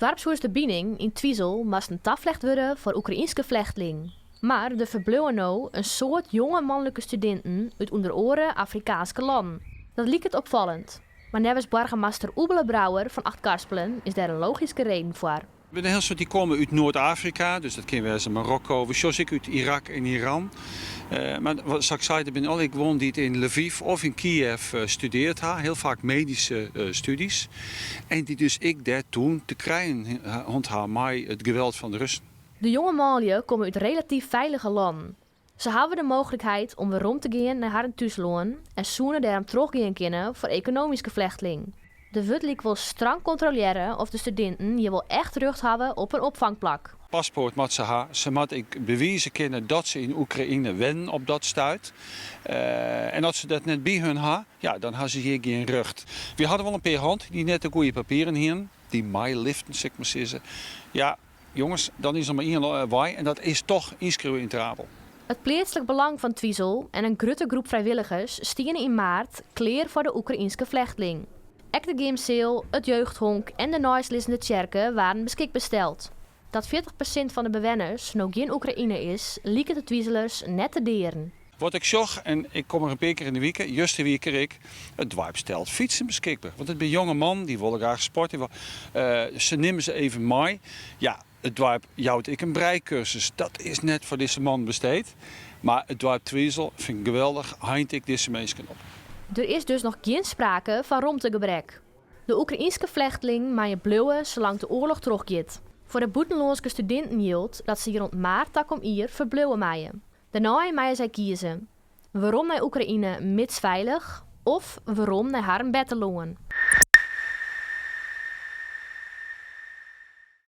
Dwarpshuis de Biening in Twizel moest een tafvlecht worden voor Oekraïense vluchtelingen. Maar de verbleven nou een soort jonge mannelijke studenten uit onder oren Afrikaanse landen. Dat liep het opvallend. Maar nevens burgemeester Oebele Brouwer van Acht-Karspelen is daar een logische reden voor. We hebben heel soort die komen uit Noord-Afrika, dus dat kennen we als Marokko, we zoals ik uit Irak en Iran. Maar zoals ik zei, er zijn al gewoon die het in Lviv of in Kiev studeerd hebben, heel vaak medische studies. En die dus ik daar toen te krijgen handhaven met het geweld van de Russen. De jonge mannen komen uit relatief veilige landen. Ze hebben de mogelijkheid om weer om te gaan naar haar thuisloon en zoenen daarom teruggaan kunnen voor economische vluchtelingen. De wet wil streng controleren of de studenten je wel echt recht hebben op een opvangplek. Paspoort moet ze hebben. Ze moet ik bewijzen kunnen dat ze in Oekraïne wennen op dat stuit. En als ze dat net bij hun hebben, ja, dan hebben ze hier geen recht. We hadden wel een paar hand die net de goede papieren hier, die mij liften, zeg maar zeggen. Ja, jongens, dan is er maar één waai en dat is toch inschrijven in het Rabel. Het plaatselijk belang van Twizel en een grote groep vrijwilligers stieren in maart klaar voor de Oekraïense vluchteling. Ook de gamesale, het jeugdhonk en de naaislissende tjerken waren beschikbaar gesteld. Dat 40% van de bewoners nog geen Oekraïne is, lieken de Twiezelers net te deren. Wat ik zag, en ik kom er een paar keer in de week, juist de week ik, het dorp stelt fietsen beschikbaar. Want het zijn jonge man, die willen graag sporten. Ze nemen ze even mee. Ja, het dorp jouwt ik een breikursus. Dat is net voor deze man besteed. Maar het dorp Twizel vind ik geweldig, heint ik deze mensen op. Er is dus nog geen sprake van ruimtegebrek. De Oekraïense vluchteling mag je blijven zolang de oorlog teruggaat. Voor de buitenlandse studenten geldt dat ze hier rond maart om hier verblijven maaien. Daarna maaien zij kiezen. Waarom naar Oekraïne mits veilig of waarom naar haar een beter loon.